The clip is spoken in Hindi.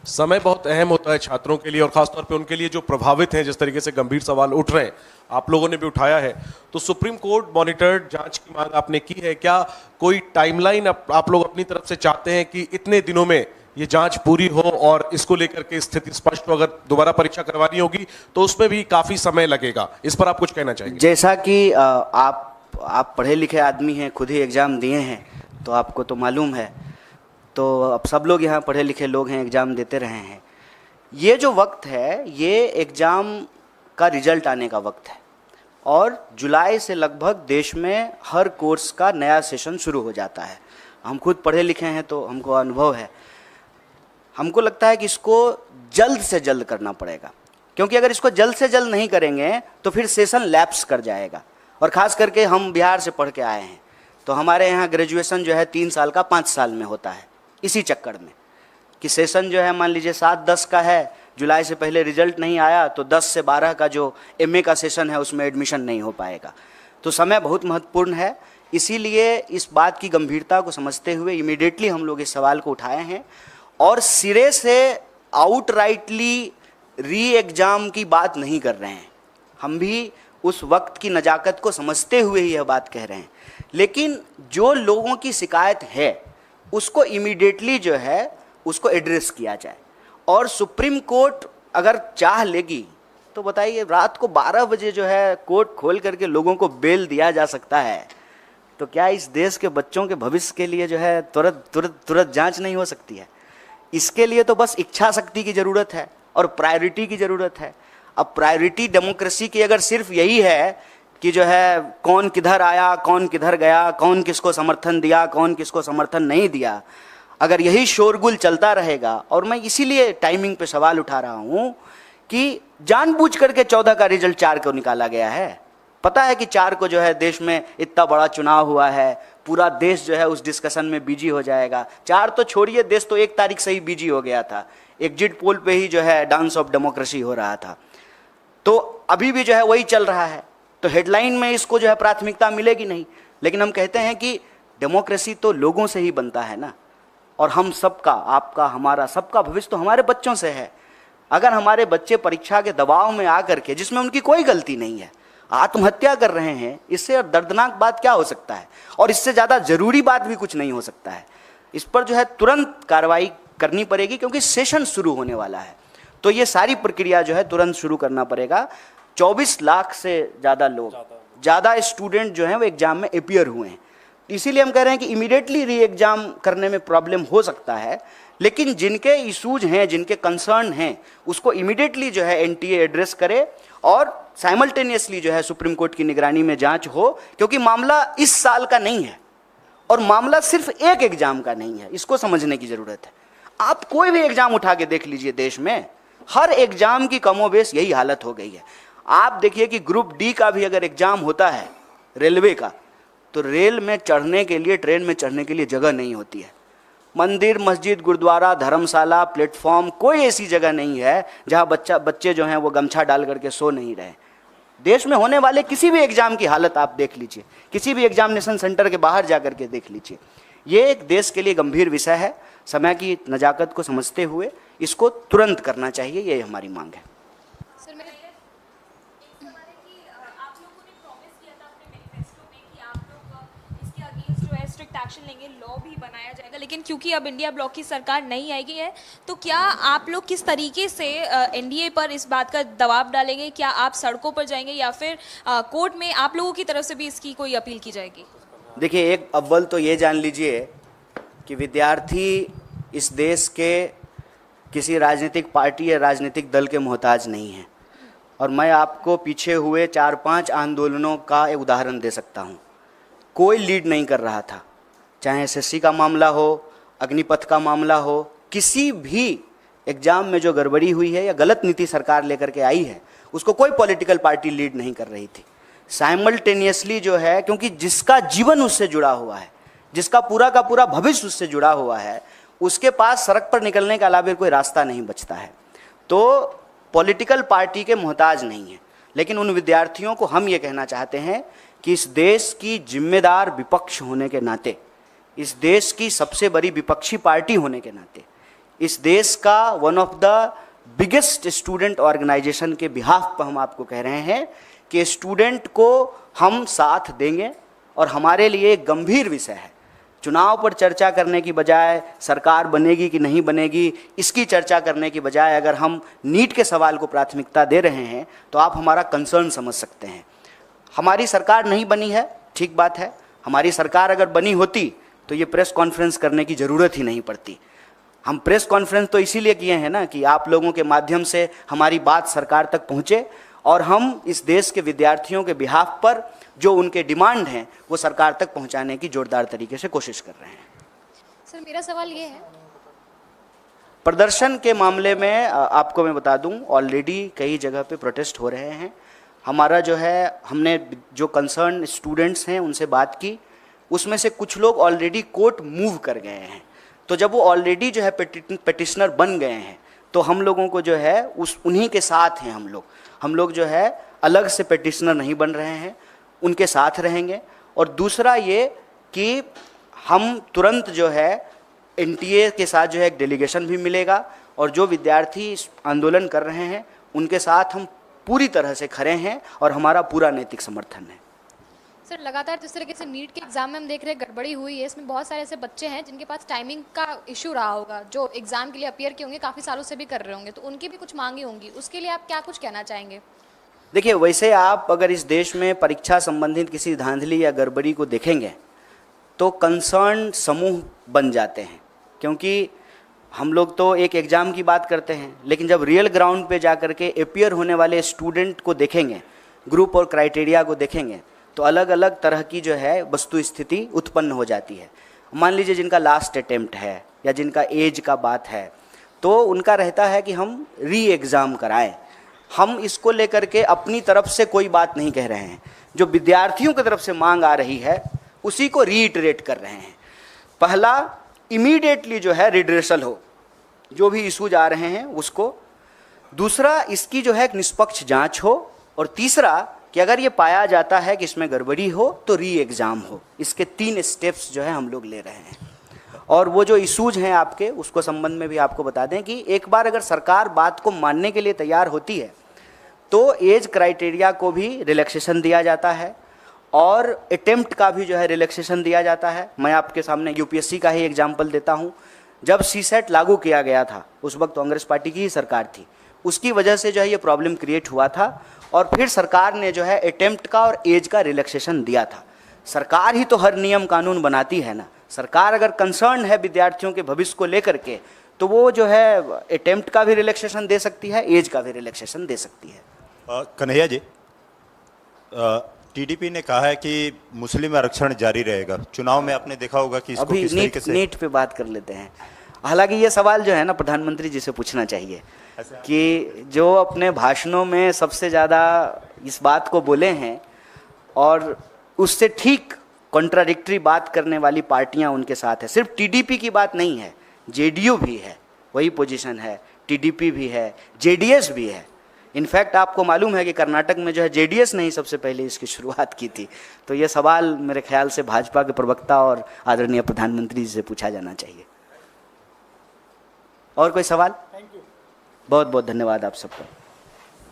समय बहुत अहम होता है छात्रों के लिए और खासतौर पे उनके लिए जो प्रभावित हैं। जिस तरीके से गंभीर सवाल उठ रहे हैं, आप लोगों ने भी उठाया है, तो सुप्रीम कोर्ट मॉनिटर्ड जांच की मांग आपने की है। क्या कोई टाइमलाइन आप लोग अपनी तरफ से चाहते हैं कि इतने दिनों में ये जांच पूरी हो और इसको लेकर के स्थिति स्पष्ट हो? अगर दोबारा परीक्षा करवानी होगी तो उसमें भी काफी समय लगेगा, इस पर आप कुछ कहना चाहेंगे? जैसा कि आप पढ़े लिखे आदमी हैं, खुद ही एग्ज़ाम दिए हैं, तो आपको तो मालूम है। तो अब सब लोग यहाँ पढ़े लिखे लोग हैं, एग्ज़ाम देते रहे हैं। ये जो वक्त है, ये एग्ज़ाम का रिजल्ट आने का वक्त है और जुलाई से लगभग देश में हर कोर्स का नया सेशन शुरू हो जाता है। हम खुद पढ़े लिखे हैं तो हमको अनुभव है। हमको लगता है कि इसको जल्द से जल्द करना पड़ेगा, क्योंकि अगर इसको जल्द से जल्द नहीं करेंगे तो फिर सेशन लैप्स कर जाएगा। और ख़ास करके हम बिहार से पढ़ के आए हैं, तो हमारे यहाँ ग्रेजुएशन जो है 3 साल का 5 साल में होता है। इसी चक्कर में कि सेशन जो है मान लीजिए 7-10 का है, जुलाई से पहले रिजल्ट नहीं आया तो 10 से 12 का जो एमए का सेशन है उसमें एडमिशन नहीं हो पाएगा। तो समय बहुत महत्वपूर्ण है। इसीलिए इस बात की गंभीरता को समझते हुए इमीडिएटली हम लोग इस सवाल को उठाए हैं और सिरे से आउटराइटली री एग्ज़ाम की बात नहीं कर रहे हैं। हम भी उस वक्त की नज़ाकत को समझते हुए ही यह बात कह रहे हैं, लेकिन जो लोगों की शिकायत है उसको इमीडिएटली जो है उसको एड्रेस किया जाए। और सुप्रीम कोर्ट अगर चाह लेगी तो बताइए, रात को 12 बजे जो है कोर्ट खोल करके लोगों को बेल दिया जा सकता है, तो क्या इस देश के बच्चों के भविष्य के लिए जो है तुरंत जांच नहीं हो सकती है? इसके लिए तो बस इच्छा शक्ति की ज़रूरत है और प्रायोरिटी की ज़रूरत है। अब प्रायोरिटी डेमोक्रेसी की अगर सिर्फ यही है कि जो है कौन किधर आया, कौन किधर गया, कौन किसको समर्थन दिया, कौन किसको समर्थन नहीं दिया, अगर यही शोरगुल चलता रहेगा, और मैं इसीलिए टाइमिंग पे सवाल उठा रहा हूँ कि जानबूझ करके 14 का रिजल्ट 4 को निकाला गया है। पता है कि 4 को जो है देश में इतना बड़ा चुनाव हुआ है, पूरा देश जो है उस डिस्कशन में बिजी हो जाएगा। 4 तो छोड़िए, देश तो 1 तारीख से ही बिजी हो गया था। एग्जिट पोल पे ही जो है डांस ऑफ डेमोक्रेसी हो रहा था। तो अभी भी जो है वही चल रहा है, तो हेडलाइन में इसको जो है प्राथमिकता मिलेगी नहीं। लेकिन हम कहते हैं कि डेमोक्रेसी तो लोगों से ही बनता है ना, और हम सबका, आपका, हमारा, सबका भविष्य तो हमारे बच्चों से है। अगर हमारे बच्चे परीक्षा के दबाव में आकर के, जिसमें उनकी कोई गलती नहीं है, आत्महत्या कर रहे हैं, इससे दर्दनाक बात क्या हो सकता है? और इससे ज़्यादा ज़रूरी बात भी कुछ नहीं हो सकता है। इस पर जो है तुरंत कार्रवाई करनी पड़ेगी, क्योंकि सेशन शुरू होने वाला है। तो ये सारी प्रक्रिया जो है तुरंत शुरू करना पड़ेगा। 24 लाख से ज़्यादा लोग, ज़्यादा स्टूडेंट जो हैं वो एग्ज़ाम में अपीयर हुए हैं। इसीलिए हम कह रहे हैं कि इमीडिएटली री एग्ज़ाम करने में प्रॉब्लम हो सकता है, लेकिन जिनके इशूज हैं, जिनके कंसर्न हैं, उसको इमीडिएटली जो है एनटीए एड्रेस करे और साइमल्टेनियसली जो है सुप्रीम कोर्ट की निगरानी में जांच हो। क्योंकि मामला इस साल का नहीं है और मामला सिर्फ एक एग्ज़ाम का नहीं है, इसको समझने की ज़रूरत है। आप कोई भी एग्ज़ाम उठा के देख लीजिए, देश में हर एग्ज़ाम की कमोबेश यही हालत हो गई है। आप देखिए कि ग्रुप डी का भी अगर एग्ज़ाम होता है रेलवे का, तो रेल में चढ़ने के लिए, ट्रेन में चढ़ने के लिए जगह नहीं होती है। मंदिर, मस्जिद, गुरुद्वारा, धर्मशाला, प्लेटफॉर्म, कोई ऐसी जगह नहीं है जहां बच्चे जो हैं वो गमछा डाल करके सो नहीं रहे। देश में होने वाले किसी भी एग्ज़ाम की हालत आप देख लीजिए, किसी भी एग्जामिनेशन सेंटर के बाहर जा करके देख लीजिए। ये एक देश के लिए गंभीर विषय है। समय की नज़ाकत को समझते हुए इसको तुरंत करना चाहिए, ये हमारी मांग है। एक्शन लेंगे, लॉ भी बनाया जाएगा, लेकिन क्योंकि अब इंडिया ब्लॉक की सरकार नहीं आएगी है, तो क्या आप लोग किस तरीके से एनडीए पर इस बात का दबाव डालेंगे? क्या आप सड़कों पर जाएंगे या फिर कोर्ट में आप लोगों की तरफ से भी इसकी कोई अपील की जाएगी? देखिए, एक अव्वल तो ये जान लीजिए कि विद्यार्थी इस देश के किसी राजनीतिक पार्टी या राजनीतिक दल के मोहताज नहीं है। और मैं आपको पीछे हुए 4-5 आंदोलनों का एक उदाहरण दे सकता हूँ। कोई लीड नहीं कर रहा था, चाहे एसएससी का मामला हो, अग्निपथ का मामला हो, किसी भी एग्ज़ाम में जो गड़बड़ी हुई है या गलत नीति सरकार लेकर के आई है, उसको कोई पॉलिटिकल पार्टी लीड नहीं कर रही थी। साइमल्टेनियसली जो है, क्योंकि जिसका जीवन उससे जुड़ा हुआ है, जिसका पूरा का पूरा भविष्य उससे जुड़ा हुआ है, उसके पास सड़क पर निकलने के अलावा कोई रास्ता नहीं बचता है। तो पॉलिटिकल पार्टी के मोहताज नहीं है। लेकिन उन विद्यार्थियों को हम ये कहना चाहते हैं कि इस देश की जिम्मेदार विपक्ष होने के नाते, इस देश की सबसे बड़ी विपक्षी पार्टी होने के नाते, इस देश का one of the biggest student organisation के बिहाफ पर हम आपको कह रहे हैं कि स्टूडेंट को हम साथ देंगे। और हमारे लिए एक गंभीर विषय है, चुनाव पर चर्चा करने की बजाय, सरकार बनेगी कि नहीं बनेगी इसकी चर्चा करने की बजाय, अगर हम नीट के सवाल को प्राथमिकता दे रहे हैं तो आप हमारा कंसर्न समझ सकते हैं। हमारी सरकार नहीं बनी है, ठीक बात है। हमारी सरकार अगर बनी होती तो ये प्रेस कॉन्फ्रेंस करने की ज़रूरत ही नहीं पड़ती। हम प्रेस कॉन्फ्रेंस तो इसीलिए किए हैं ना कि आप लोगों के माध्यम से हमारी बात सरकार तक पहुँचे और हम इस देश के विद्यार्थियों के बिहाफ पर जो उनके डिमांड हैं वो सरकार तक पहुंचाने की जोरदार तरीके से कोशिश कर रहे हैं। सर मेरा सवाल ये है, प्रदर्शन के मामले में आपको मैं बता दूं, ऑलरेडी कई जगह पे प्रोटेस्ट हो रहे हैं। हमारा जो है, हमने जो कंसर्न स्टूडेंट्स हैं उनसे बात की, उसमें से कुछ लोग ऑलरेडी कोर्ट मूव कर गए हैं। तो जब वो ऑलरेडी जो है पिटिशनर बन गए हैं तो हम लोगों को जो है उन्हीं के साथ हैं हम लोग जो है अलग से पिटिशनर नहीं बन रहे हैं, उनके साथ रहेंगे। और दूसरा ये कि हम तुरंत जो है एनटीए के साथ जो है एक डेलीगेशन भी मिलेगा और जो विद्यार्थी आंदोलन कर रहे हैं उनके साथ हम पूरी तरह से खड़े हैं और हमारा पूरा नैतिक समर्थन है। सर लगातार जिस तरीके से नीट के एग्जाम में हम देख रहे हैं गड़बड़ी हुई है, इसमें बहुत सारे ऐसे बच्चे हैं जिनके पास टाइमिंग का इशू रहा होगा, जो एग्जाम के लिए अपीयर किए होंगे, काफ़ी सालों से भी कर रहे होंगे, तो उनकी भी कुछ मांगे होंगी, उसके लिए आप क्या कुछ कहना चाहेंगे? देखिए, वैसे आप अगर इस देश में परीक्षा संबंधित किसी धांधली या गड़बड़ी को देखेंगे तो कंसर्न समूह बन जाते हैं, क्योंकि हम लोग तो एक एग्ज़ाम की बात करते हैं, लेकिन जब रियल ग्राउंड पे जा कर के अपीयर होने वाले स्टूडेंट को देखेंगे, ग्रुप और क्राइटेरिया को देखेंगे, तो अलग अलग तरह की जो है वस्तु स्थिति उत्पन्न हो जाती है। मान लीजिए जिनका लास्ट अटेम्प्ट है या जिनका एज का बात है, तो उनका रहता है कि हम री एग्ज़ाम कराएं। हम इसको लेकर के अपनी तरफ से कोई बात नहीं कह रहे हैं, जो विद्यार्थियों की तरफ से मांग आ रही है उसी को रीइटरेट कर रहे हैं। पहला, इमीडिएटली जो है रिड्रेसल हो, जो भी इशूज आ रहे हैं उसको। दूसरा, इसकी जो है एक निष्पक्ष जांच हो। और तीसरा कि अगर ये पाया जाता है कि इसमें गड़बड़ी हो तो री एग्ज़ाम हो। इसके 3 स्टेप्स जो है हम लोग ले रहे हैं। और वो जो इशूज हैं आपके, उसको संबंध में भी आपको बता दें कि एक बार अगर सरकार बात को मानने के लिए तैयार होती है तो एज क्राइटेरिया को भी रिलैक्सेशन दिया जाता है और अटेम्प्ट का भी जो है रिलैक्सेशन दिया जाता है। मैं आपके सामने यूपीएससी का ही एग्जाम्पल देता हूँ। जब सीसेट लागू किया गया था उस वक्त कांग्रेस पार्टी की ही सरकार थी, उसकी वजह से जो है ये प्रॉब्लम क्रिएट हुआ था और फिर सरकार ने जो है अटेम्प्ट का और एज का रिलैक्सेशन दिया था। सरकार ही तो हर नियम कानून बनाती है ना। सरकार अगर कंसर्न है विद्यार्थियों के भविष्य को लेकर के तो वो जो है अटेम्प्ट का भी रिलैक्सेशन दे सकती है, एज का भी रिलैक्सेशन दे सकती है। कन्हैया जी, टीडीपी ने कहा है कि मुस्लिम आरक्षण जारी रहेगा। चुनाव में आपने देखा होगा कि इसको अभी किस तरीके से नीट पे बात कर लेते हैं। हालांकि ये सवाल जो है ना प्रधानमंत्री जी से पूछना चाहिए कि जो अपने भाषणों में सबसे ज़्यादा इस बात को बोले हैं और उससे ठीक कॉन्ट्राडिक्टरी बात करने वाली पार्टियां उनके साथ है। सिर्फ टीडीपी की बात नहीं है, जेडीयू भी है, वही पोजीशन है, टीडीपी भी है, जेडीएस भी है। इनफैक्ट आपको मालूम है कि कर्नाटक में जो है जेडीएस ने ही सबसे पहले इसकी शुरुआत की थी। तो ये सवाल मेरे ख्याल से भाजपा के प्रवक्ता और आदरणीय प्रधानमंत्री जी से पूछा जाना चाहिए। और कोई सवाल? बहुत बहुत धन्यवाद आप सबका।